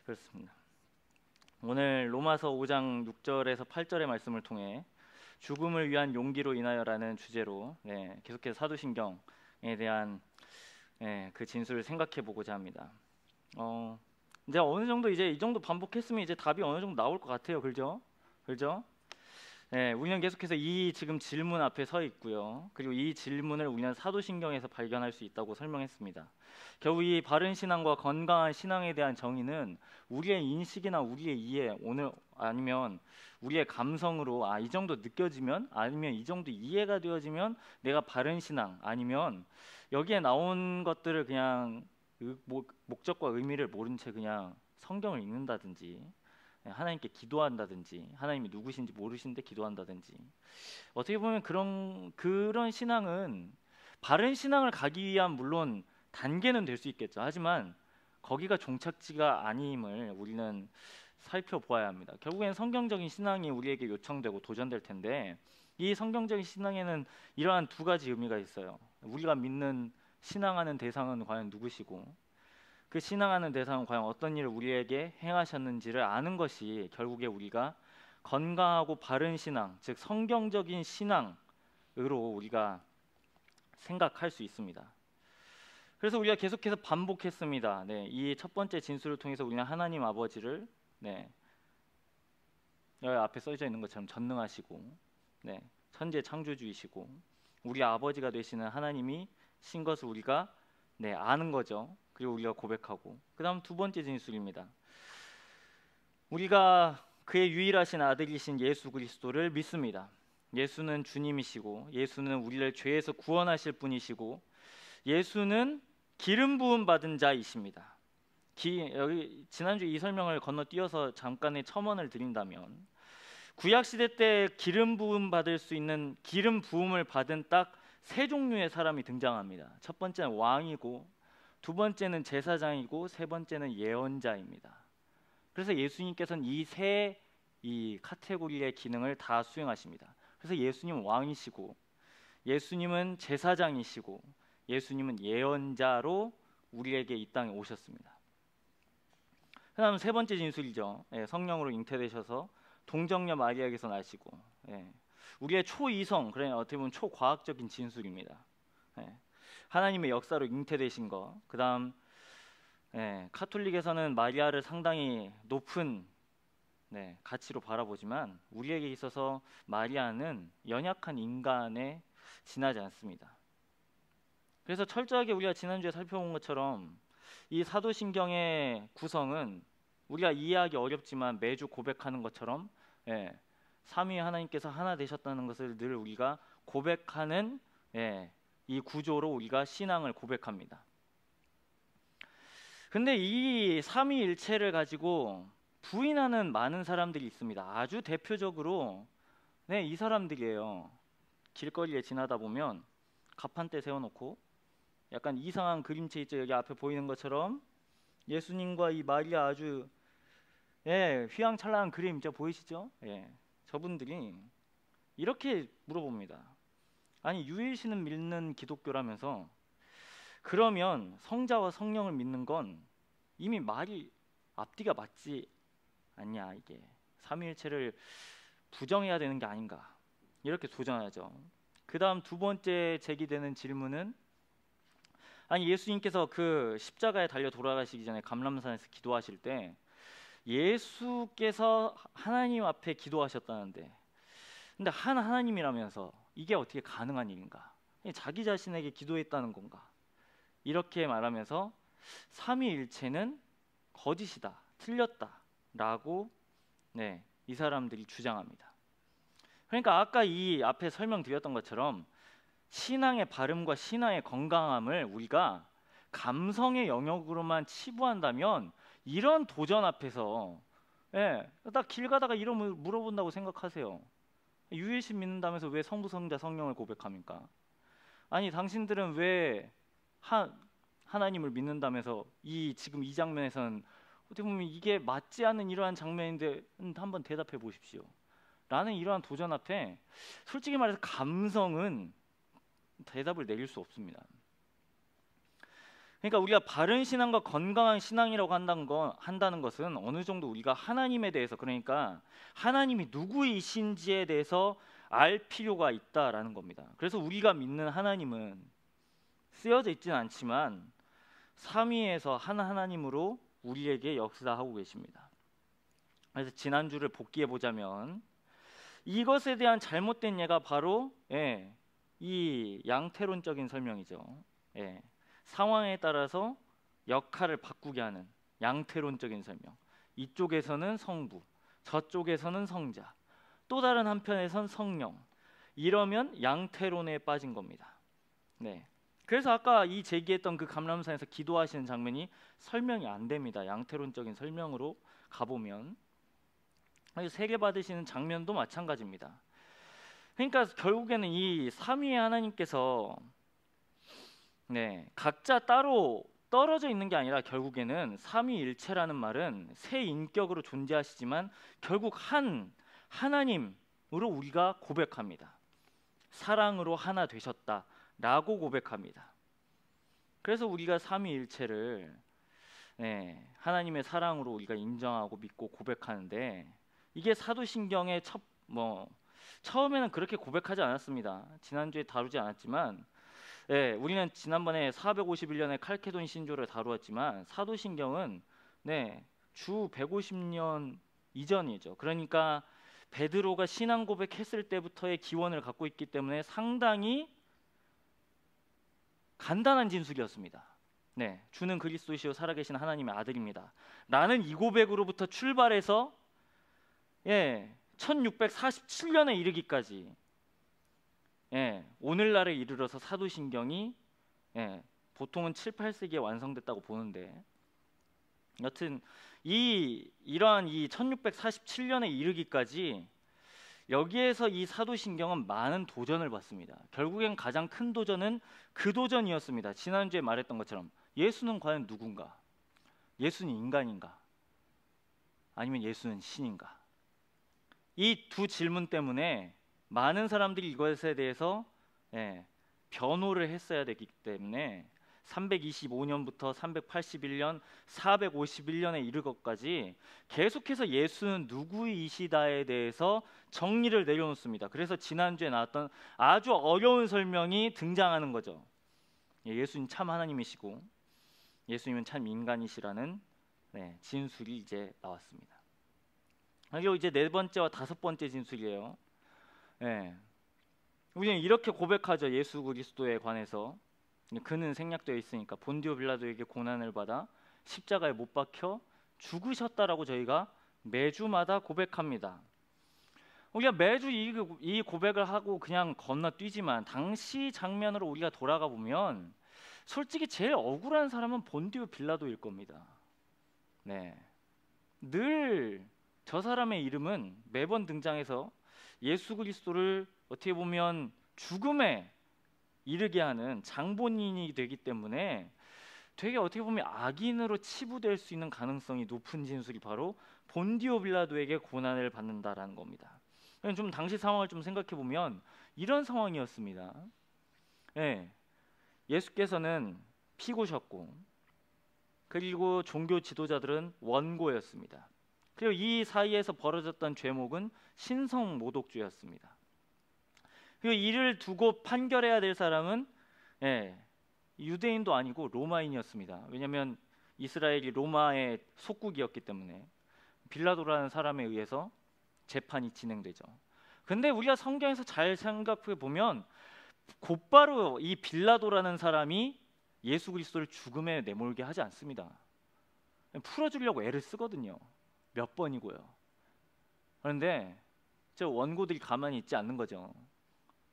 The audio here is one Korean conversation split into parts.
그렇습니다. 오늘 로마서 5장 6절에서 8절의 말씀을 통해 죽음을 위한 용기로 인하여라는 주제로 계속해서 사도신경에 대한 그 진술을 생각해 보고자 합니다. 이제 어느 정도 이제 이 정도 반복했으면 이제 답이 어느 정도 나올 것 같아요. 그죠? 그죠? 우리는 계속해서 이 지금 질문 앞에 서 있고요. 그리고 이 질문을 우리는 사도신경에서 발견할 수 있다고 설명했습니다. 결국 이 바른 신앙과 건강한 신앙에 대한 정의는 우리의 인식이나 우리의 이해, 오늘 아니면 우리의 감성으로 이 정도 느껴지면, 아니면 이 정도 이해가 되어지면 내가 바른 신앙, 아니면 여기에 나온 것들을 그냥 목적과 의미를 모른 채 그냥 성경을 읽는다든지, 하나님께 기도한다든지, 하나님이 누구신지 모르시는데 기도한다든지, 어떻게 보면 그런 신앙은 바른 신앙을 가기 위한 물론 단계는 될 수 있겠죠. 하지만 거기가 종착지가 아님을 우리는 살펴보아야 합니다. 결국엔 성경적인 신앙이 우리에게 요청되고 도전될 텐데, 이 성경적인 신앙에는 이러한 두 가지 의미가 있어요. 우리가 믿는 신앙하는 대상은 과연 누구시고, 그 신앙하는 대상은 과연 어떤 일을 우리에게 행하셨는지를 아는 것이 결국에 우리가 건강하고 바른 신앙, 즉 성경적인 신앙으로 우리가 생각할 수 있습니다. 그래서 우리가 계속해서 반복했습니다. 이 첫 번째 진술을 통해서 우리는 하나님 아버지를 여기 앞에 써져 있는 것처럼 전능하시고 천재 창조주이시고 우리 아버지가 되시는 하나님이 신 것을 우리가 아는 거죠. 그리고 우리가 고백하고, 그 다음 두 번째 진술입니다. 우리가 그의 유일하신 아들이신 예수 그리스도를 믿습니다. 예수는 주님이시고, 예수는 우리를 죄에서 구원하실 분이시고, 예수는 기름 부음 받은 자이십니다. 여기 지난주 이 설명을 건너뛰어서 잠깐의 첨언을 드린다면, 구약 시대 때 기름 부음 받을 수 있는 기름 부음을 받은 딱 세 종류의 사람이 등장합니다. 첫 번째는 왕이고, 두 번째는 제사장이고, 세 번째는 예언자입니다. 그래서 예수님께서는 이 카테고리의 기능을 다 수행하십니다. 그래서 예수님은 왕이시고, 예수님은 제사장이시고, 예수님은 예언자로 우리에게 이 땅에 오셨습니다. 그 다음 세 번째 진술이죠. 성령으로 잉태되셔서 동정녀 마리아에게서 나시고, 우리의 초이성, 어떻게 보면 초과학적인 진술입니다. 하나님의 역사로 잉태되신 것. 그 다음 카톨릭에서는 마리아를 상당히 높은 가치로 바라보지만, 우리에게 있어서 마리아는 연약한 인간에 지나지 않습니다. 그래서 철저하게 우리가 지난주에 살펴본 것처럼 이 사도신경의 구성은 우리가 이해하기 어렵지만 매주 고백하는 것처럼 삼위 하나님께서 하나 되셨다는 것을 늘 우리가 고백하는 이 구조로 우리가 신앙을 고백합니다. 근데 이 삼위일체를 가지고 부인하는 많은 사람들이 있습니다. 아주 대표적으로 이 사람들이에요. 길거리에 지나다 보면 가판대 세워놓고 약간 이상한 그림체 있죠. 여기 앞에 보이는 것처럼 예수님과 이 마리아 아주 휘황찬란한 그림 있죠. 보이시죠? 저분들이 이렇게 물어봅니다. 아니, 유일신은 믿는 기독교라면서 그러면 성자와 성령을 믿는 건 이미 말이 앞뒤가 맞지 않냐, 이게 삼위일체를 부정해야 되는 게 아닌가, 이렇게 도전하죠. 그 다음 두 번째 제기되는 질문은, 아니 예수님께서 그 십자가에 달려 돌아가시기 전에 감람산에서 기도하실 때 예수께서 하나님 앞에 기도하셨다는데, 근데 하나님이라면서 이게 어떻게 가능한 일인가? 자기 자신에게 기도했다는 건가? 이렇게 말하면서 삼위일체는 거짓이다, 틀렸다라고 이 사람들이 주장합니다. 그러니까 아까 이 앞에 설명드렸던 것처럼 신앙의 바름과 신앙의 건강함을 우리가 감성의 영역으로만 치부한다면, 이런 도전 앞에서 딱 길 가다가 이런 물어본다고 생각하세요. 유일신 믿는다면서 왜 성부, 성자, 성령을 고백합니까? 아니 당신들은 왜 하나님을 믿는다면서 지금 이 장면에서는 어떻게 보면 이게 맞지 않는 이러한 장면인데 한번 대답해 보십시오 라는 이러한 도전 앞에 솔직히 말해서 감성은 대답을 내릴 수 없습니다. 그러니까 우리가 바른 신앙과 건강한 신앙이라고 한다는 것은 어느 정도 우리가 하나님에 대해서, 그러니까 하나님이 누구이신지에 대해서 알 필요가 있다라는 겁니다. 그래서 우리가 믿는 하나님은 쓰여져 있지는 않지만 삼위에서 한 하나님으로 우리에게 역사하고 계십니다. 그래서 지난주를 복기해 보자면 이것에 대한 잘못된 예가 바로 이 양태론적인 설명이죠. 상황에 따라서 역할을 바꾸게 하는 양태론적인 설명. 이쪽에서는 성부, 저쪽에서는 성자, 또 다른 한편에선 성령. 이러면 양태론에 빠진 겁니다. 그래서 아까 이 제기했던 그 감람산에서 기도하시는 장면이 설명이 안 됩니다. 양태론적인 설명으로 가보면 세례 받으시는 장면도 마찬가지입니다. 그러니까 결국에는 이 삼위의 하나님께서 각자 따로 떨어져 있는 게 아니라 결국에는 삼위일체라는 말은 세 인격으로 존재하시지만 결국 한 하나님으로 우리가 고백합니다. 사랑으로 하나 되셨다라고 고백합니다. 그래서 우리가 삼위일체를 하나님의 사랑으로 우리가 인정하고 믿고 고백하는데, 이게 사도신경의 처음에는 그렇게 고백하지 않았습니다. 지난주에 다루지 않았지만 우리는 지난번에 451년에 칼케돈 신조를 다루었지만 사도신경은 주 150년 이전이죠. 그러니까 베드로가 신앙 고백했을 때부터의 기원을 갖고 있기 때문에 상당히 간단한 진술이었습니다. 주는 그리스도시요 살아계신 하나님의 아들입니다. 나는 이 고백으로부터 출발해서 1647년에 이르기까지 오늘날에 이르러서 사도신경이 보통은 7, 8세기에 완성됐다고 보는데, 여튼 이러한 1647년에 이르기까지 여기에서 이 사도신경은 많은 도전을 받습니다. 결국엔 가장 큰 도전은 그 도전이었습니다. 지난주에 말했던 것처럼 예수는 과연 누군가? 예수는 인간인가? 아니면 예수는 신인가? 이 두 질문 때문에 많은 사람들이 이것에 대해서 변호를 했어야 되기 때문에 325년부터 381년, 451년에 이를 것까지 계속해서 예수는 누구이시다에 대해서 정리를 내려놓습니다. 그래서 지난주에 나왔던 아주 어려운 설명이 등장하는 거죠. 예수님 참 하나님이시고 예수님은 참 인간이시라는 진술이 이제 나왔습니다. 그리고 이제 네 번째와 다섯 번째 진술이에요. 우리는 이렇게 고백하죠. 예수 그리스도에 관해서 그는 생략되어 있으니까 본디오 빌라도에게 고난을 받아 십자가에 못 박혀 죽으셨다라고 저희가 매주마다 고백합니다. 우리가 매주 이 고백을 하고 그냥 건너뛰지만 당시 장면으로 우리가 돌아가 보면 솔직히 제일 억울한 사람은 본디오 빌라도일 겁니다. 늘 저 사람의 이름은 매번 등장해서 예수 그리스도를 어떻게 보면 죽음에 이르게 하는 장본인이 되기 때문에 되게 어떻게 보면 악인으로 치부될 수 있는 가능성이 높은 진술이 바로 본디오 빌라도에게 고난을 받는다라는 겁니다. 좀 당시 상황을 좀 생각해 보면 이런 상황이었습니다. 예수께서는 피고셨고 그리고 종교 지도자들은 원고였습니다. 그리고 이 사이에서 벌어졌던 죄목은 신성모독죄였습니다. 그리고 이를 두고 판결해야 될 사람은 유대인도 아니고 로마인이었습니다. 왜냐하면 이스라엘이 로마의 속국이었기 때문에 빌라도라는 사람에 의해서 재판이 진행되죠. 근데 우리가 성경에서 잘 생각해 보면 곧바로 이 빌라도라는 사람이 예수 그리스도를 죽음에 내몰게 하지 않습니다. 풀어주려고 애를 쓰거든요. 몇 번이고요. 그런데 저 원고들이 가만히 있지 않는 거죠.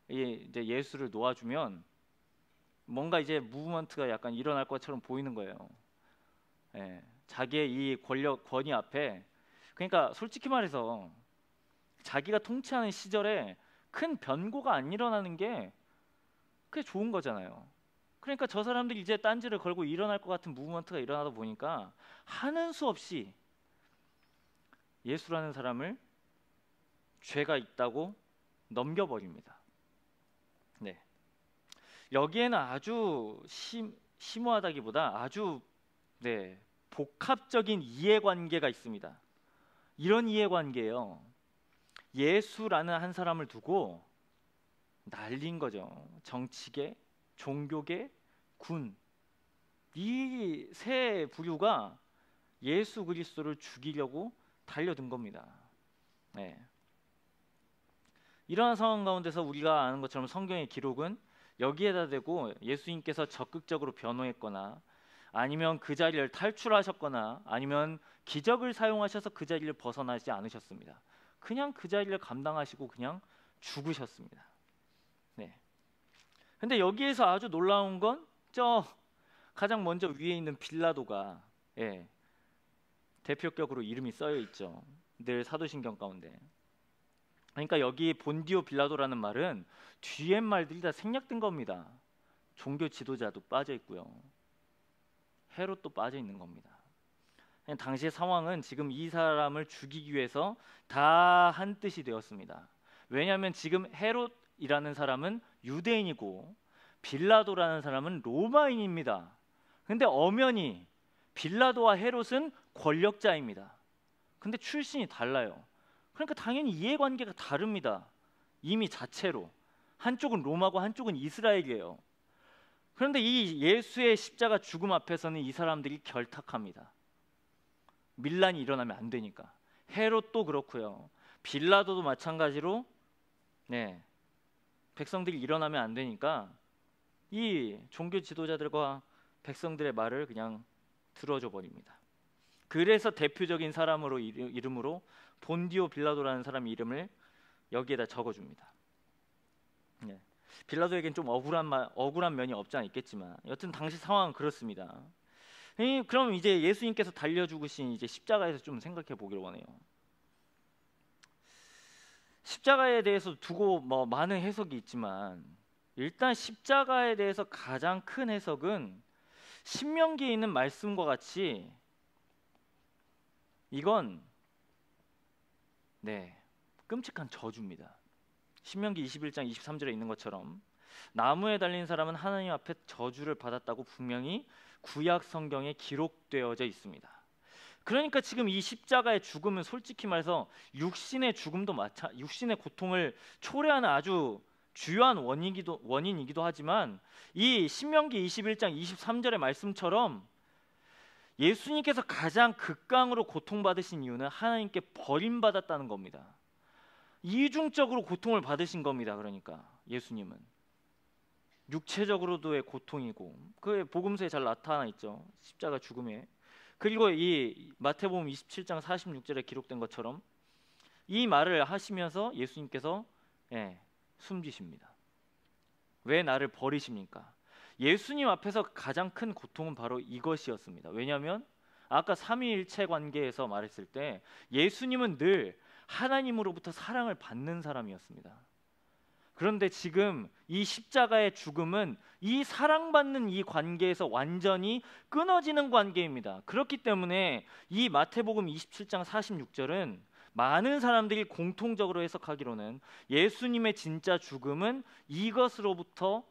이제 예수를 놓아주면 뭔가 이제 무브먼트가 약간 일어날 것처럼 보이는 거예요. 자기의 이 권위 앞에, 그러니까 솔직히 말해서 자기가 통치하는 시절에 큰 변고가 안 일어나는 게 그게 좋은 거잖아요. 그러니까 저 사람들이 이제 딴지를 걸고 일어날 것 같은 무브먼트가 일어나다 보니까 하는 수 없이 예수라는 사람을 죄가 있다고 넘겨버립니다. 여기에는 아주 심오하다기보다 아주 복합적인 이해관계가 있습니다. 이런 이해관계예요. 예수라는 한 사람을 두고 날린 거죠. 정치계, 종교계, 군, 이 세 부류가 예수 그리스도를 죽이려고 달려든 겁니다. 이러한 상황 가운데서 우리가 아는 것처럼 성경의 기록은 여기에다 대고 예수님께서 적극적으로 변호했거나 아니면 그 자리를 탈출하셨거나 아니면 기적을 사용하셔서 그 자리를 벗어나지 않으셨습니다. 그냥 그 자리를 감당하시고 그냥 죽으셨습니다. 근데 여기에서 아주 놀라운 건 저 가장 먼저 위에 있는 빌라도가 대표격으로 이름이 써여 있죠. 늘 사도신경 가운데. 그러니까 여기 본디오 빌라도라는 말은 뒤에 말들이 다 생략된 겁니다. 종교 지도자도 빠져 있고요. 헤롯도 빠져 있는 겁니다. 당시의 상황은 지금 이 사람을 죽이기 위해서 다 한 뜻이 되었습니다. 왜냐하면 지금 헤롯이라는 사람은 유대인이고 빌라도라는 사람은 로마인입니다. 근데 엄연히 빌라도와 헤롯은 권력자입니다. 근데 출신이 달라요. 그러니까 당연히 이해관계가 다릅니다. 이미 자체로 한쪽은 로마고 한쪽은 이스라엘이에요. 그런데 이 예수의 십자가 죽음 앞에서는 이 사람들이 결탁합니다. 밀란이 일어나면 안 되니까. 헤롯도 그렇고요. 빌라도도 마찬가지로 백성들이 일어나면 안 되니까 이 종교 지도자들과 백성들의 말을 그냥 들어줘 버립니다. 그래서 대표적인 사람으로 이름으로 본디오 빌라도라는 사람 이름을 여기에다 적어줍니다. 빌라도에겐 좀 억울한 면이 없지 않아 있겠지만 여튼 당시 상황은 그렇습니다. 그럼 이제 예수님께서 달려 죽으신 이제 십자가에서 좀 생각해 보기를 원해요. 십자가에 대해서 두고 많은 해석이 있지만 일단 십자가에 대해서 가장 큰 해석은 신명기에 있는 말씀과 같이 이건 끔찍한 저주입니다. 신명기 21장 23절에 있는 것처럼 나무에 달린 사람은 하나님 앞에 저주를 받았다고 분명히 구약 성경에 기록되어져 있습니다. 그러니까 지금 이 십자가의 죽음은 솔직히 말해서 육신의 죽음도 육신의 고통을 초래하는 아주 주요한 원인이기도 하지만 이 신명기 21장 23절의 말씀처럼 예수님께서 가장 극강으로 고통받으신 이유는 하나님께 버림받았다는 겁니다. 이중적으로 고통을 받으신 겁니다. 그러니까 예수님은 육체적으로도의 고통이고 그 복음서에 잘 나타나 있죠. 십자가 죽음에. 그리고 이 마태복음 27장 46절에 기록된 것처럼 이 말을 하시면서 예수님께서 숨지십니다. 왜 나를 버리십니까? 예수님 앞에서 가장 큰 고통은 바로 이것이었습니다. 왜냐하면 아까 삼위일체 관계에서 말했을 때 예수님은 늘 하나님으로부터 사랑을 받는 사람이었습니다. 그런데 지금 이 십자가의 죽음은 이 사랑받는 이 관계에서 완전히 끊어지는 관계입니다. 그렇기 때문에 이 마태복음 27장 46절은 많은 사람들이 공통적으로 해석하기로는 예수님의 진짜 죽음은 이것으로부터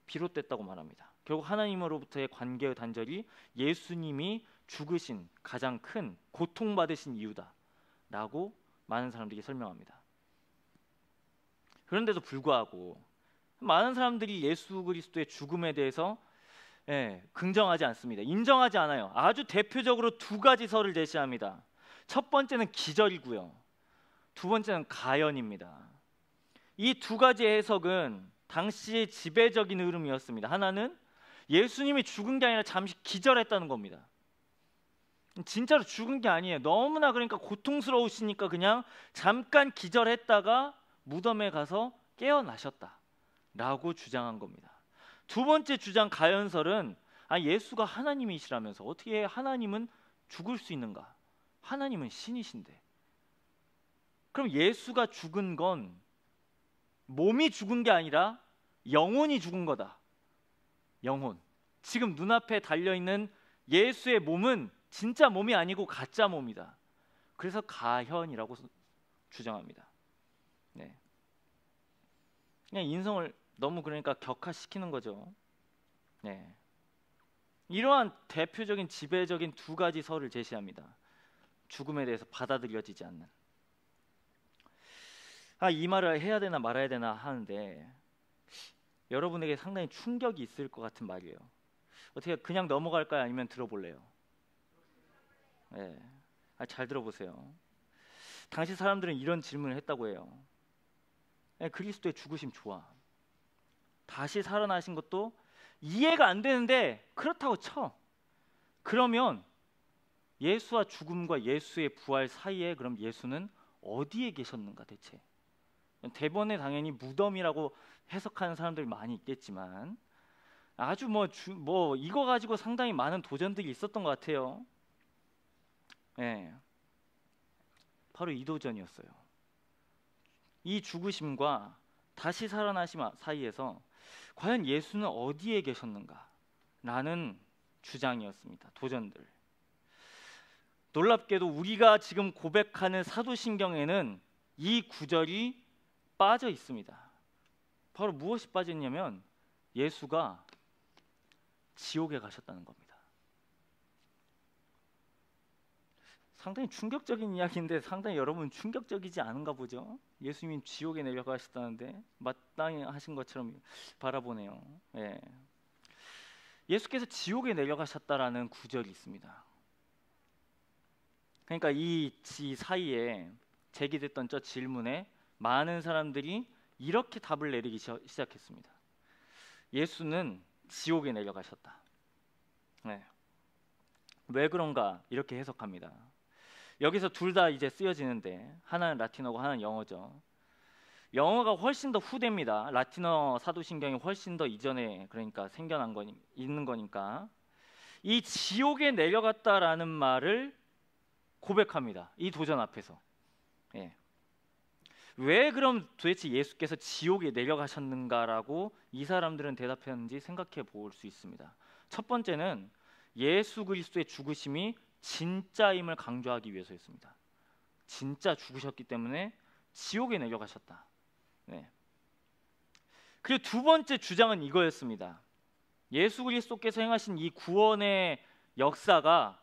비롯됐다고 말합니다. 결국 하나님으로부터의 관계의 단절이 예수님이 죽으신 가장 큰 고통받으신 이유다라고 많은 사람들이 설명합니다. 그런데도 불구하고 많은 사람들이 예수 그리스도의 죽음에 대해서 긍정하지 않습니다. 인정하지 않아요. 아주 대표적으로 두 가지 설을 제시합니다. 첫 번째는 기절이고요. 두 번째는 가연입니다. 이 두 가지 해석은 당시의 지배적인 흐름이었습니다. 하나는 예수님이 죽은 게 아니라 잠시 기절했다는 겁니다. 진짜로 죽은 게 아니에요. 너무나 그러니까 고통스러우시니까 그냥 잠깐 기절했다가 무덤에 가서 깨어나셨다라고 주장한 겁니다. 두 번째 주장 가연설은 예수가 하나님이시라면서 어떻게 하나님은 죽을 수 있는가? 하나님은 신이신데. 그럼 예수가 죽은 건 몸이 죽은 게 아니라 영혼이 죽은 거다. 영혼. 지금 눈앞에 달려있는 예수의 몸은 진짜 몸이 아니고 가짜 몸이다. 그래서 가현이라고 주장합니다. 그냥 인성을 너무 그러니까 격화시키는 거죠. 네. 이러한 대표적인 지배적인 두 가지 설을 제시합니다. 죽음에 대해서 받아들여지지 않는. 이 말을 해야 되나 말아야 되나 하는데 여러분에게 상당히 충격이 있을 것 같은 말이에요. 어떻게 그냥 넘어갈까요? 아니면 들어볼래요? 네. 잘 들어보세요. 당시 사람들은 이런 질문을 했다고 해요. 그리스도의 죽으심 좋아. 다시 살아나신 것도 이해가 안 되는데 그렇다고 쳐. 그러면 예수와 죽음과 예수의 부활 사이에 그럼 예수는 어디에 계셨는가 대체? 대번에 당연히 무덤이라고 해석하는 사람들이 많이 있겠지만 아주 뭐 이거 가지고 상당히 많은 도전들이 있었던 것 같아요. 네. 바로 이 도전이었어요. 이 죽으심과 다시 살아나심 사이에서 과연 예수는 어디에 계셨는가? 라는 주장이었습니다. 도전들. 놀랍게도 우리가 지금 고백하는 사도신경에는 이 구절이 빠져 있습니다. 바로 무엇이 빠져 있냐면 예수가 지옥에 가셨다는 겁니다. 상당히 충격적인 이야기인데 상당히 여러분 충격적이지 않은가 보죠? 예수님이 지옥에 내려가셨다는데 마땅히 하신 것처럼 바라보네요. 예. 예수께서 지옥에 내려가셨다라는 구절이 있습니다. 그러니까 이 사이에 제기됐던 저 질문에 많은 사람들이 이렇게 답을 내리기 시작했습니다. 예수는 지옥에 내려가셨다. 네. 왜 그런가 이렇게 해석합니다. 여기서 둘 다 이제 쓰여지는데 하나는 라틴어고 하나는 영어죠. 영어가 훨씬 더 후대입니다. 라틴어 사도신경이 훨씬 더 이전에 그러니까 있는 거니까 이 지옥에 내려갔다라는 말을 고백합니다. 이 도전 앞에서. 예. 왜 그럼 도대체 예수께서 지옥에 내려가셨는가라고 이 사람들은 대답했는지 생각해 볼 수 있습니다. 첫 번째는 예수 그리스도의 죽으심이 진짜임을 강조하기 위해서였습니다. 진짜 죽으셨기 때문에 지옥에 내려가셨다. 네. 그리고 두 번째 주장은 이거였습니다. 예수 그리스도께서 행하신 이 구원의 역사가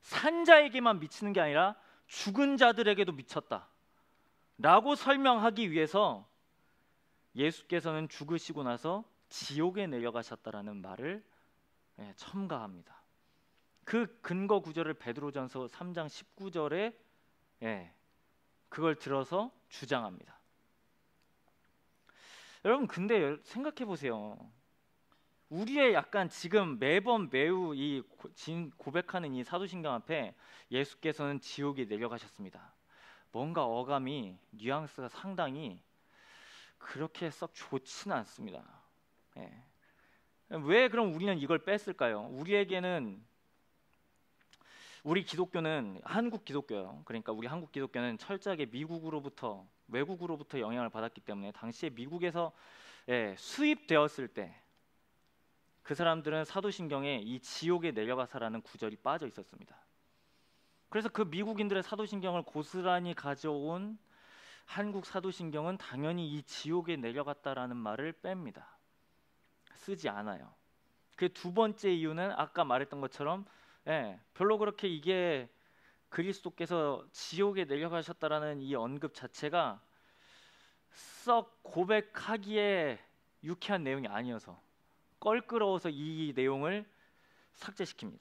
산자에게만 미치는 게 아니라 죽은 자들에게도 미쳤다 라고 설명하기 위해서 예수께서는 죽으시고 나서 지옥에 내려가셨다라는 말을 첨가합니다. 그 근거 구절을 베드로전서 3장 19절에 그걸 들어서 주장합니다. 여러분 근데 생각해 보세요. 우리의 약간 지금 매번 매우 고백하는 이 사도신경 앞에 예수께서는 지옥에 내려가셨습니다. 뭔가 어감이 뉘앙스가 상당히 그렇게 썩 좋지는 않습니다. 왜 그럼 우리는 이걸 뺐을까요? 우리 기독교는 한국 기독교요. 그러니까 우리 한국 기독교는 철저하게 외국으로부터 영향을 받았기 때문에 당시에 미국에서 수입되었을 때 그 사람들은 사도신경에 이 지옥에 내려가사라는 구절이 빠져 있었습니다. 그래서 그 미국인들의 사도신경을 고스란히 가져온 한국 사도신경은 당연히 이 지옥에 내려갔다라는 말을 뺍니다. 쓰지 않아요. 그 두 번째 이유는 아까 말했던 것처럼 별로 그렇게 이게 그리스도께서 지옥에 내려가셨다라는 이 언급 자체가 썩 고백하기에 유쾌한 내용이 아니어서 껄끄러워서 이 내용을 삭제시킵니다.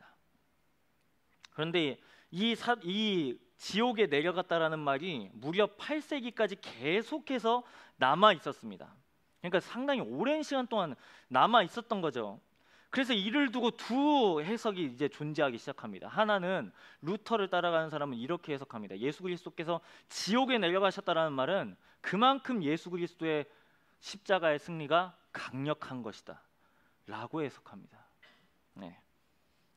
그런데 이 지옥에 내려갔다라는 말이 무려 8세기까지 계속해서 남아 있었습니다. 그러니까 상당히 오랜 시간 동안 남아 있었던 거죠. 그래서 이를 두고 두 해석이 이제 존재하기 시작합니다. 하나는 루터를 따라가는 사람은 이렇게 해석합니다. 예수 그리스도께서 지옥에 내려가셨다라는 말은 그만큼 예수 그리스도의 십자가의 승리가 강력한 것이다 라고 해석합니다.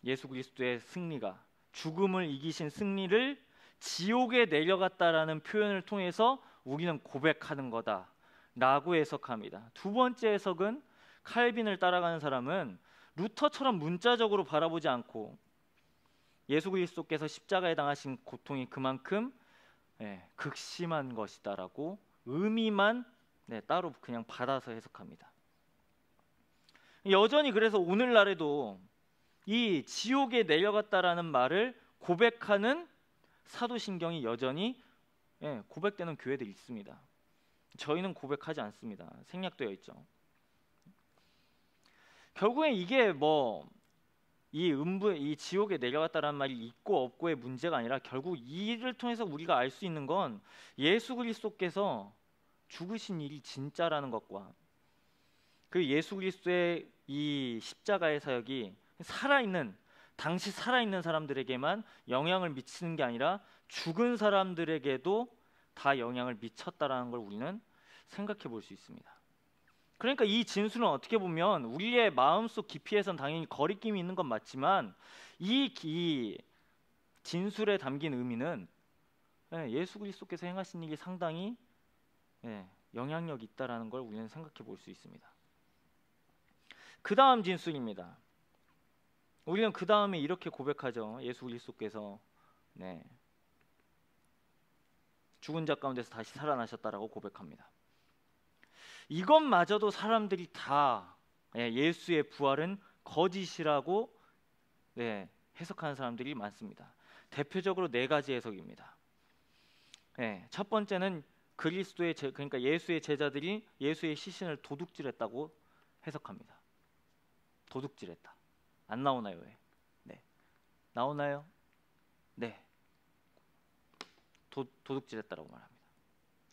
예수 그리스도의 승리가 죽음을 이기신 승리를 지옥에 내려갔다라는 표현을 통해서 우리는 고백하는 거다 라고 해석합니다. 두 번째 해석은 칼빈을 따라가는 사람은 루터처럼 문자적으로 바라보지 않고 예수 그리스도께서 십자가에 당하신 고통이 그만큼 극심한 것이다라고 의미만 따로 그냥 받아서 해석합니다. 여전히 그래서 오늘날에도 이 지옥에 내려갔다라는 말을 고백하는 사도신경이 여전히 고백되는 교회들이 있습니다. 저희는 고백하지 않습니다. 생략되어 있죠. 결국엔 이게 이 지옥에 내려갔다라는 말이 있고 없고의 문제가 아니라 결국 이를 통해서 우리가 알 수 있는 건 예수 그리스도께서 죽으신 일이 진짜라는 것과 그 예수 그리스도의 이 십자가의 사역이 당시 살아있는 사람들에게만 영향을 미치는 게 아니라 죽은 사람들에게도 다 영향을 미쳤다라는 걸 우리는 생각해 볼 수 있습니다. 그러니까 이 진술은 어떻게 보면 우리의 마음속 깊이에선 당연히 거리낌이 있는 건 맞지만 이 진술에 담긴 의미는 예수 그리스도께서 행하신 일이 상당히 영향력이 있다라는 걸 우리는 생각해 볼 수 있습니다. 그 다음 진술입니다. 우리는 그 다음에 이렇게 고백하죠. 예수 그리스도께서 죽은 자 가운데서 다시 살아나셨다라고 고백합니다. 이것마저도 사람들이 다 예수의 부활은 거짓이라고 해석하는 사람들이 많습니다. 대표적으로 4가지 해석입니다. 첫 번째는 그러니까 예수의 제자들이 예수의 시신을 도둑질했다고 해석합니다. 도둑질했다. 안 나오나요? 왜? 나오나요? 네. 도둑질했다라고 말합니다.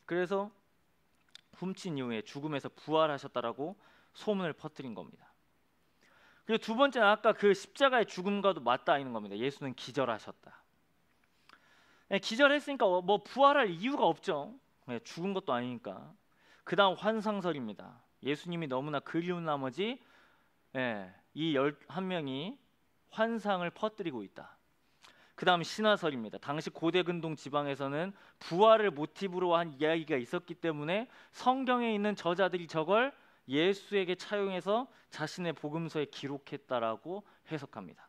그래서 훔친 이후에 죽음에서 부활하셨다라고 소문을 퍼뜨린 겁니다. 그리고 두 번째는 아까 그 십자가의 죽음과도 맞닿아 있는 겁니다. 예수는 기절하셨다. 기절했으니까 부활할 이유가 없죠. 죽은 것도 아니니까. 그 다음 환상설입니다. 예수님이 너무나 그리운 나머지 이 11명이 환상을 퍼뜨리고 있다. 그 다음 신화설입니다. 당시 고대 근동 지방에서는 부활을 모티브로 한 이야기가 있었기 때문에 성경에 있는 저자들이 저걸 예수에게 차용해서 자신의 복음서에 기록했다라고 해석합니다.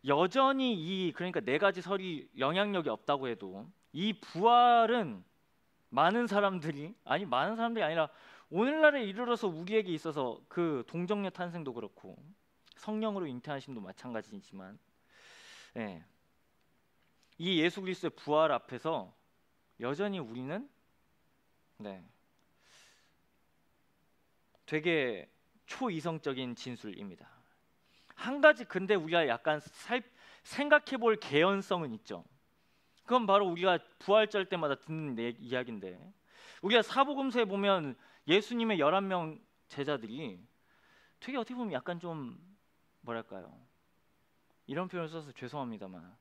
여전히 그러니까 4가지 설이 영향력이 없다고 해도 이 부활은 많은 사람들이 아니라 오늘날에 이르러서 우리에게 있어서 그 동정녀 탄생도 그렇고 성령으로 잉태하심도 마찬가지지만 이 예수 그리스도의 부활 앞에서 여전히 우리는 되게 초이성적인 진술입니다. 한 가지 근데 우리가 약간 생각해 볼 개연성은 있죠. 그건 바로 우리가 부활절 때마다 듣는 이야기인데 우리가 사복음서에 보면 예수님의 11명 제자들이 되게 어떻게 보면 약간 좀 뭐랄까요? 이런 표현을 써서 죄송합니다만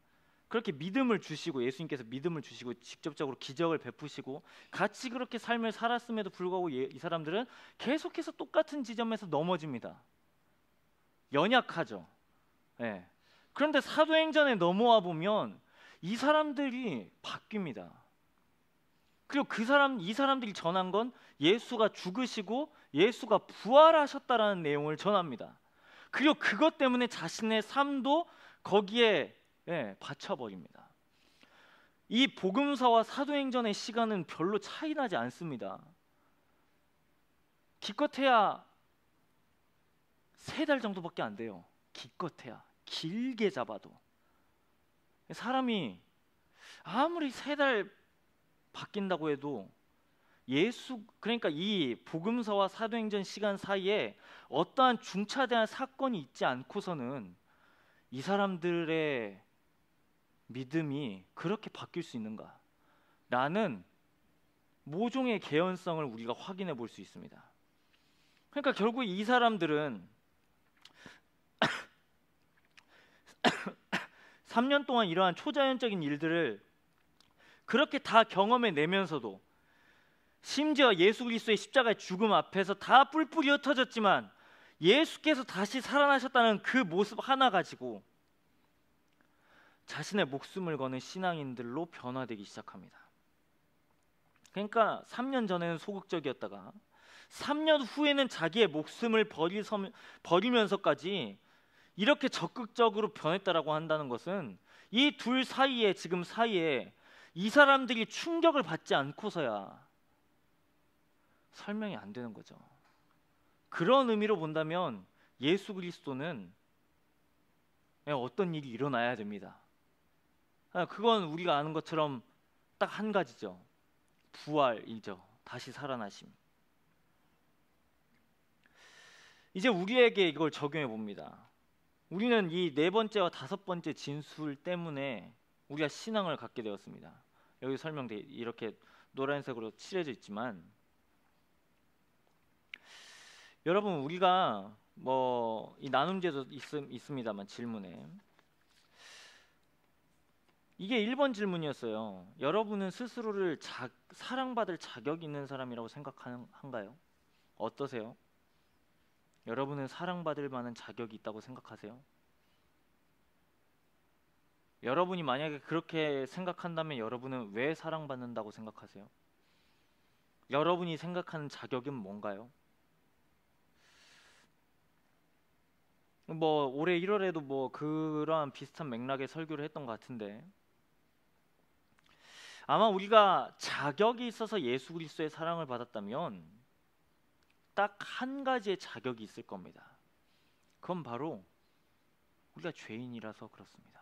그렇게 믿음을 주시고 예수님께서 믿음을 주시고 직접적으로 기적을 베푸시고 같이 그렇게 삶을 살았음에도 불구하고 이 사람들은 계속해서 똑같은 지점에서 넘어집니다. 연약하죠. 그런데 사도행전에 넘어와 보면 이 사람들이 바뀝니다. 그리고 이 사람들이 전한 건 예수가 죽으시고 예수가 부활하셨다라는 내용을 전합니다. 그리고 그것 때문에 자신의 삶도 거기에 바쳐버립니다. 이 복음서와 사도행전의 시간은 별로 차이 나지 않습니다. 기껏해야 3달 정도밖에 안 돼요. 기껏해야 길게 잡아도 사람이 아무리 3달 바뀐다고 해도 그러니까 이 복음서와 사도행전 시간 사이에 어떠한 중차대한 사건이 있지 않고서는 이 사람들의 믿음이 그렇게 바뀔 수 있는가? 라는 모종의 개연성을 우리가 확인해 볼 수 있습니다. 그러니까 결국 이 사람들은 3년 동안 이러한 초자연적인 일들을 그렇게 다 경험해 내면서도 심지어 예수 그리스도의 십자가의 죽음 앞에서 다 뿔뿔이 흩어졌지만 예수께서 다시 살아나셨다는 그 모습 하나 가지고 자신의 목숨을 거는 신앙인들로 변화되기 시작합니다. 그러니까 3년 전에는 소극적이었다가 3년 후에는 자기의 목숨을 버리면서까지 이렇게 적극적으로 변했다라고 한다는 것은 이 둘 사이에 이 사람들이 충격을 받지 않고서야 설명이 안 되는 거죠. 그런 의미로 본다면 예수 그리스도는 어떤 일이 일어나야 됩니다. 그건 우리가 아는 것처럼 딱 한 가지죠. 부활이죠. 다시 살아나심. 이제 우리에게 이걸 적용해 봅니다. 우리는 이 네 번째와 다섯 번째 진술 때문에 우리가 신앙을 갖게 되었습니다. 여기 설명돼 이렇게 노란색으로 칠해져 있지만, 여러분 우리가 이 나눔제도 있습니다만 질문에 이게 1번 질문이었어요. 여러분은 스스로를 사랑받을 자격 있는 사람이라고 생각한가요? 어떠세요? 여러분은 사랑받을 만한 자격이 있다고 생각하세요? 여러분이 만약에 그렇게 생각한다면 여러분은 왜 사랑받는다고 생각하세요? 여러분이 생각하는 자격은 뭔가요? 올해 1월에도 그러한 비슷한 맥락의 설교를 했던 것 같은데, 아마 우리가 자격이 있어서 예수 그리스도의 사랑을 받았다면 딱 한 가지의 자격이 있을 겁니다. 그건 바로 우리가 죄인이라서 그렇습니다.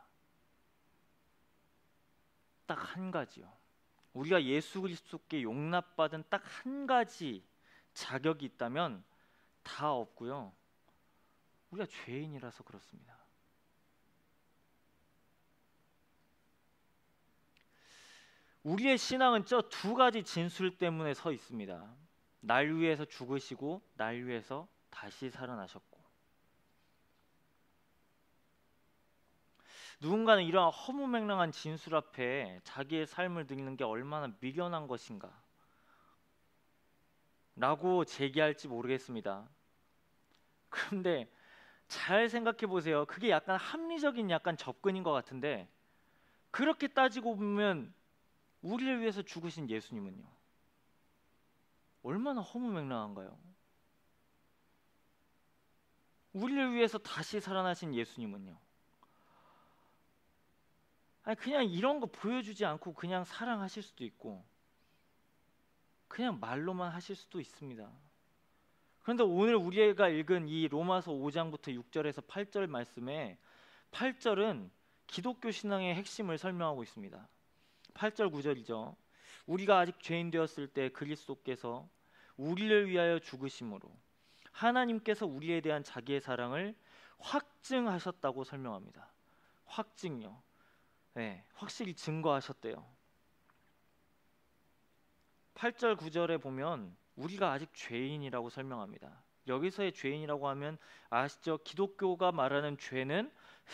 딱 한 가지요. 우리가 예수 그리스도께 용납받은 딱 한 가지 자격이 있다면 다 없고요. 우리가 죄인이라서 그렇습니다. 우리의 신앙은 저 두 가지 진술 때문에 서 있습니다. 날 위해서 죽으시고 날 위해서 다시 살아나셨고. 누군가는 이러한 허무맹랑한 진술 앞에 자기의 삶을 드리는 게 얼마나 미련한 것인가 라고 제기할지 모르겠습니다. 그런데 잘 생각해 보세요. 그게 약간 합리적인 접근인 것 같은데, 그렇게 따지고 보면 우리를 위해서 죽으신 예수님은요, 얼마나 허무맹랑한가요? 우리를 위해서 다시 살아나신 예수님은요, 그냥 이런 거 보여주지 않고 그냥 사랑하실 수도 있고 그냥 말로만 하실 수도 있습니다. 그런데 오늘 우리가 읽은 이 로마서 5장부터 6절에서 8절 말씀에 8절은 기독교 신앙의 핵심을 설명하고 있습니다. 8절 9절이죠. 우리가 아직 죄인 되었을 때 그리스도께서 우리를 위하여 죽으심으로 하나님께서 우리에 대한 자기의 사랑을 확증하셨다고 설명합니다. 확증요. 네, 확실히 증거하셨대요. 8절 9절에 보면 우리가 아직 죄인이라고 설명합니다. 여기서의 죄인이라고 하면 아시죠? 기독교가 말하는 죄는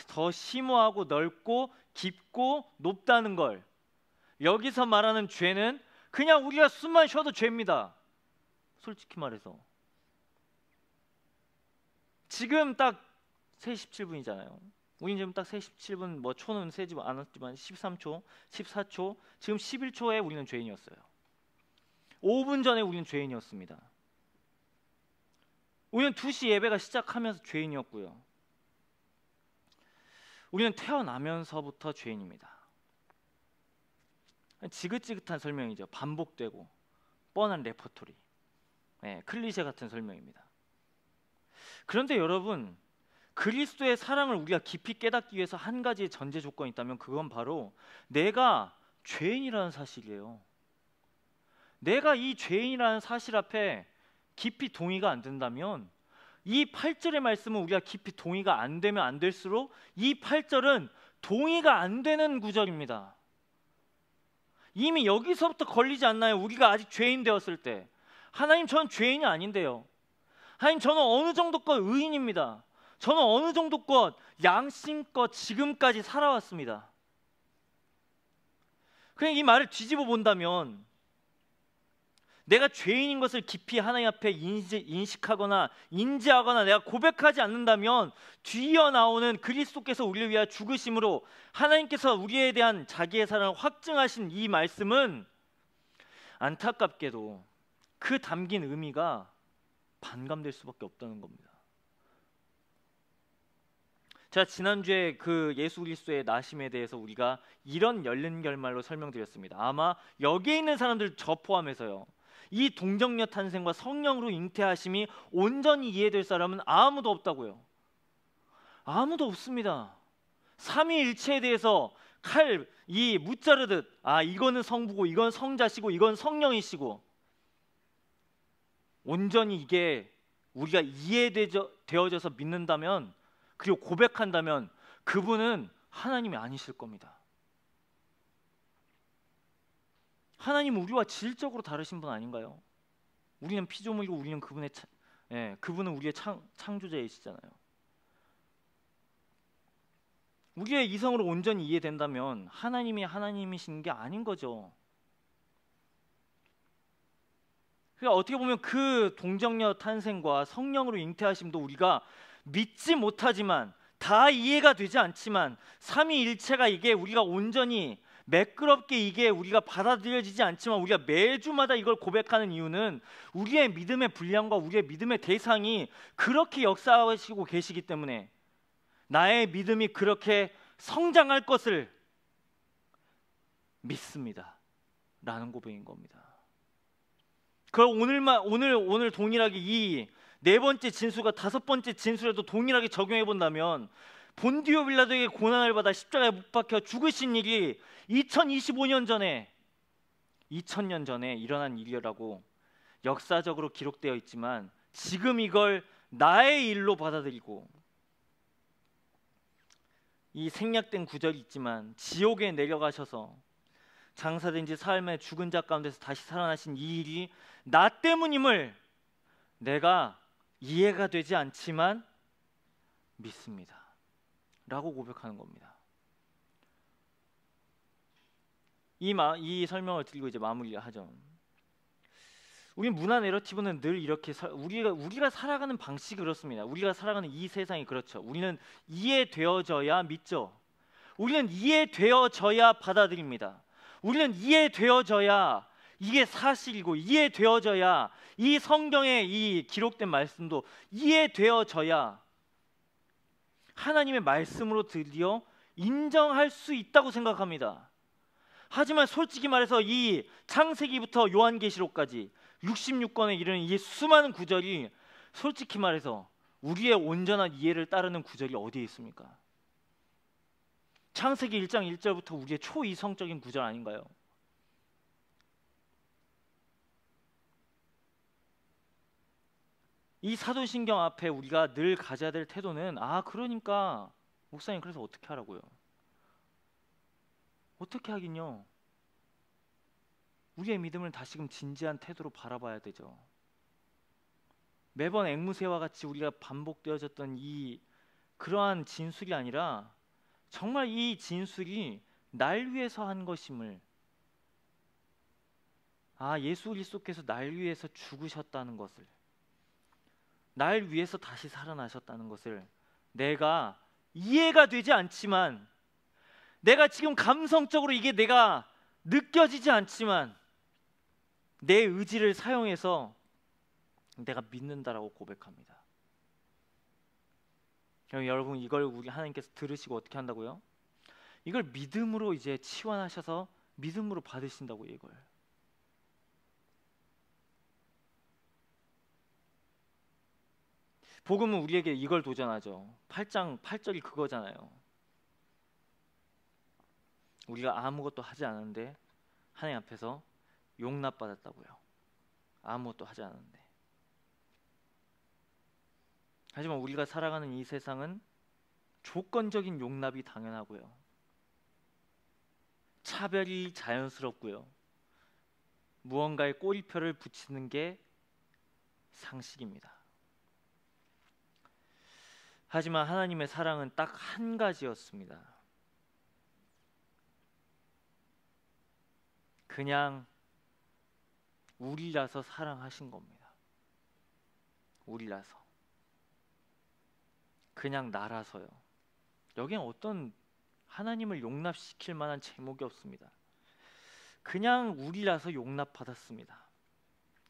더 심오하고 넓고 깊고 높다는 걸, 여기서 말하는 죄는 그냥 우리가 숨만 쉬어도 죄입니다. 솔직히 말해서 지금 딱 3시 17분이잖아요. 우린 지금 딱 3시 17분, 초는 세지 않았지만 13초, 14초, 지금 11초에 우리는 죄인이었어요. 5분 전에 우리는 죄인이었습니다. 우리는 2시 예배가 시작하면서 죄인이었고요. 우리는 태어나면서부터 죄인입니다. 지긋지긋한 설명이죠. 반복되고 뻔한 레퍼토리, 클리셰 같은 설명입니다. 그런데 여러분, 그리스도의 사랑을 우리가 깊이 깨닫기 위해서 한 가지의 전제 조건이 있다면 그건 바로 내가 죄인이라는 사실이에요. 내가 이 죄인이라는 사실 앞에 깊이 동의가 안 된다면, 이 8절의 말씀은 우리가 깊이 동의가 안 되면 안 될수록 이 8절은 동의가 안 되는 구절입니다. 이미 여기서부터 걸리지 않나요? 우리가 아직 죄인 되었을 때, 하나님 저는 죄인이 아닌데요, 하나님 저는 어느 정도껏 의인입니다, 저는 어느 정도껏 양심껏 지금까지 살아왔습니다. 그냥 이 말을 뒤집어 본다면, 내가 죄인인 것을 깊이 하나님 앞에 인식하거나 인지하거나 내가 고백하지 않는다면 뒤이어 나오는 그리스도께서 우리를 위하여 죽으심으로 하나님께서 우리에 대한 자기의 사랑을 확증하신 이 말씀은 안타깝게도 그 담긴 의미가 반감될 수밖에 없다는 겁니다. 자, 지난주에 그 예수 그리스도의 나심에 대해서 우리가 이런 열린 결말로 설명드렸습니다. 아마 여기에 있는 사람들 저 포함해서요, 이 동정녀 탄생과 성령으로 잉태하심이 온전히 이해될 사람은 아무도 없다고요. 아무도 없습니다. 삼위일체에 대해서 이 무자르듯 이거는 성부고 이건 성자시고 이건 성령이시고 온전히 이게 우리가 이해되어져서 믿는다면, 그리고 고백한다면 그분은 하나님이 아니실 겁니다. 하나님은 우리와 질적으로 다르신 분 아닌가요? 우리는 피조물이고 우리는 그분은 우리의 창조자이시잖아요. 우리의 이성으로 온전히 이해된다면 하나님이 하나님이신 게 아닌 거죠. 그러니까 어떻게 보면 그 동정녀 탄생과 성령으로 잉태하심도 우리가 믿지 못하지만, 다 이해가 되지 않지만, 삼위일체가 이게 우리가 온전히 매끄럽게 이게 우리가 받아들여지지 않지만 우리가 매주마다 이걸 고백하는 이유는 우리의 믿음의 분량과 우리의 믿음의 대상이 그렇게 역사하시고 계시기 때문에 나의 믿음이 그렇게 성장할 것을 믿습니다 라는 고백인 겁니다. 그걸 오늘 동일하게 이 네 번째 진술과 다섯 번째 진술에도 동일하게 적용해 본다면, 본디오 빌라도에게 고난을 받아 십자가에 못 박혀 죽으신 일이 2025년 전에 2000년 전에 일어난 일이라고 역사적으로 기록되어 있지만, 지금 이걸 나의 일로 받아들이고 이 생략된 구절이 있지만 지옥에 내려가셔서 장사된 지 사흘 만에 죽은 자 가운데서 다시 살아나신 이 일이 나 때문임을 내가 이해가 되지 않지만 믿습니다 라고 고백하는 겁니다. 이 설명을 드리고 이제 마무리하죠. 우리 문화 내러티브는 늘 이렇게 우리가 살아가는 방식이 그렇습니다. 우리가 살아가는 이 세상이 그렇죠. 우리는 이해되어져야 믿죠. 우리는 이해되어져야 받아들입니다. 우리는 이해되어져야 이게 사실이고, 이해되어져야 이 성경에 이 기록된 말씀도 이해되어져야 하나님의 말씀으로 드디어 인정할 수 있다고 생각합니다. 하지만 솔직히 말해서 이 창세기부터 요한계시록까지 66권에 이르는 이 수많은 구절이 솔직히 말해서 우리의 온전한 이해를 따르는 구절이 어디에 있습니까? 창세기 1장 1절부터 우리의 초이성적인 구절 아닌가요? 이 사도신경 앞에 우리가 늘 가져야 될 태도는 그러니까 목사님 그래서 어떻게 하라고요? 어떻게 하긴요? 우리의 믿음을 다시금 진지한 태도로 바라봐야 되죠. 매번 앵무새와 같이 우리가 반복되어졌던 그러한 진술이 아니라 정말 이 진술이 날 위해서 한 것임을, 예수 그리스도께서 날 위해서 죽으셨다는 것을, 날 위해서 다시 살아나셨다는 것을 내가 이해가 되지 않지만, 내가 지금 감성적으로 이게 내가 느껴지지 않지만 내 의지를 사용해서 내가 믿는다라고 고백합니다. 그럼 여러분, 이걸 우리 하나님께서 들으시고 어떻게 한다고요? 이걸 믿음으로 이제 치환하셔서 믿음으로 받으신다고요. 이걸 복음은 우리에게 이걸 도전하죠. 8장 8절이 그거잖아요. 우리가 아무것도 하지 않았는데 하나님 앞에서 용납받았다고요. 아무것도 하지 않았는데. 하지만 우리가 살아가는 이 세상은 조건적인 용납이 당연하고요, 차별이 자연스럽고요, 무언가에 꼬리표를 붙이는 게 상식입니다. 하지만 하나님의 사랑은 딱 한 가지였습니다. 그냥 우리라서 사랑하신 겁니다. 우리라서, 그냥 나라서요. 여기엔 어떤 하나님을 용납시킬 만한 제목이 없습니다. 그냥 우리라서 용납받았습니다.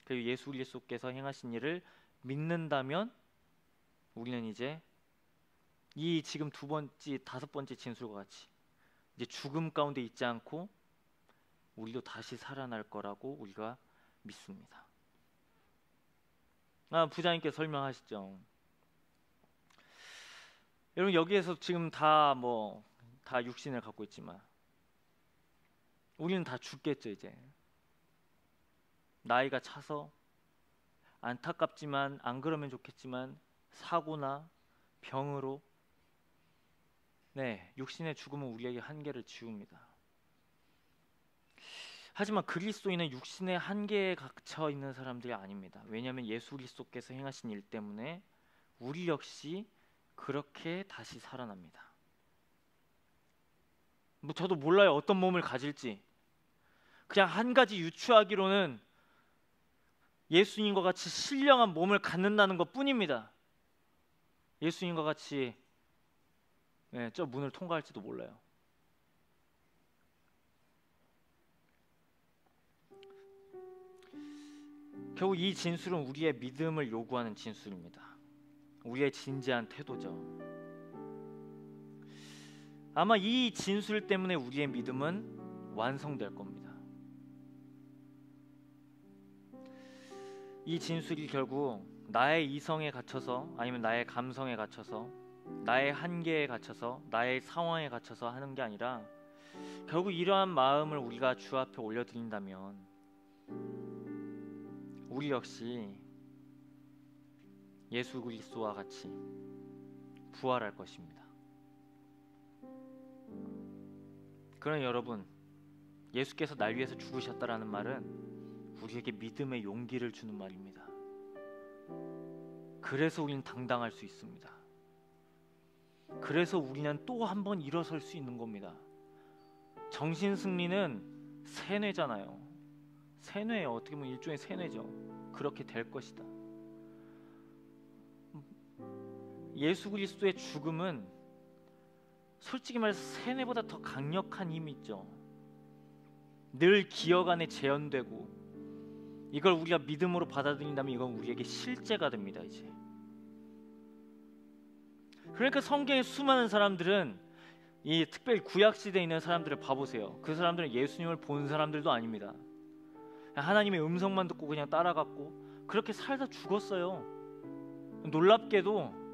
그리고 예수 그리스도께서 행하신 일을 믿는다면 우리는 이제 이 지금 두 번째, 다섯 번째 진술과 같이 이제 죽음 가운데 있지 않고 우리도 다시 살아날 거라고 우리가 믿습니다. 부장님께 설명하시죠. 여러분 여기에서 지금 다 육신을 갖고 있지만 우리는 다 죽겠죠. 이제 나이가 차서 안타깝지만 안 그러면 좋겠지만 사고나 병으로 육신의 죽음은 우리에게 한계를 지웁니다. 하지만 그리스도인은 육신의 한계에 갇혀 있는 사람들이 아닙니다. 왜냐하면 예수 그리스도께서 행하신 일 때문에 우리 역시 그렇게 다시 살아납니다. 저도 몰라요, 어떤 몸을 가질지. 그냥 한 가지 유추하기로는 예수님과 같이 신령한 몸을 갖는다는 것 뿐입니다. 예수님과 같이 저 문을 통과할지도 몰라요. 결국 이 진술은 우리의 믿음을 요구하는 진술입니다. 우리의 진지한 태도죠. 아마 이 진술 때문에 우리의 믿음은 완성될 겁니다. 이 진술이 결국 나의 이성에 갇혀서 아니면 나의 감성에 갇혀서 나의 한계에 갇혀서 나의 상황에 갇혀서 하는 게 아니라 결국 이러한 마음을 우리가 주 앞에 올려드린다면 우리 역시 예수 그리스도와 같이 부활할 것입니다. 그러나 여러분, 예수께서 날 위해서 죽으셨다라는 말은 우리에게 믿음의 용기를 주는 말입니다. 그래서 우리는 당당할 수 있습니다. 그래서 우리는 또 한 번 일어설 수 있는 겁니다. 정신 승리는 세뇌잖아요. 세뇌예요. 어떻게 보면 일종의 세뇌죠. 그렇게 될 것이다. 예수 그리스도의 죽음은 솔직히 말해서 세뇌보다 더 강력한 힘이 있죠. 늘 기억 안에 재현되고 이걸 우리가 믿음으로 받아들인다면 이건 우리에게 실제가 됩니다. 이제 그러니까 성경의 수많은 사람들은 특별히 구약 시대에 있는 사람들을 봐보세요. 그 사람들은 예수님을 본 사람들도 아닙니다. 하나님의 음성만 듣고 그냥 따라갔고 그렇게 살다 죽었어요. 놀랍게도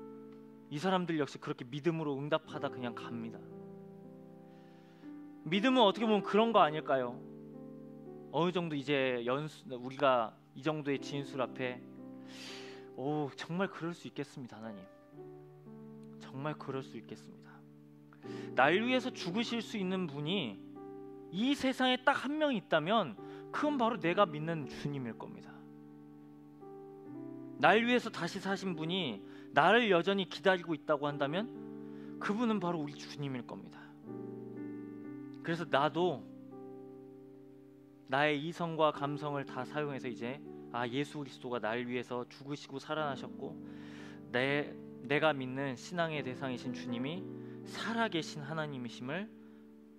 이 사람들 역시 그렇게 믿음으로 응답하다 그냥 갑니다. 믿음은 어떻게 보면 그런 거 아닐까요? 어느 정도 이제 우리가 이 정도의 진술 앞에 정말 그럴 수 있겠습니다. 하나님, 정말 그럴 수 있겠습니다. 날 위해서 죽으실 수 있는 분이 이 세상에 딱 한 명 있다면 그건 바로 내가 믿는 주님일 겁니다. 날 위해서 다시 사신 분이 나를 여전히 기다리고 있다고 한다면 그분은 바로 우리 주님일 겁니다. 그래서 나도 나의 이성과 감성을 다 사용해서 이제 예수 그리스도가 날 위해서 죽으시고 살아나셨고 내가 믿는 신앙의 대상이신 주님이 살아계신 하나님이심을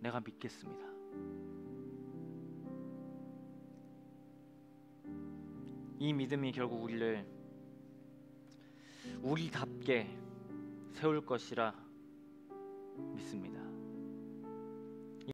내가 믿겠습니다. 이 믿음이 결국 우리를 우리답게 세울 것이라 믿습니다.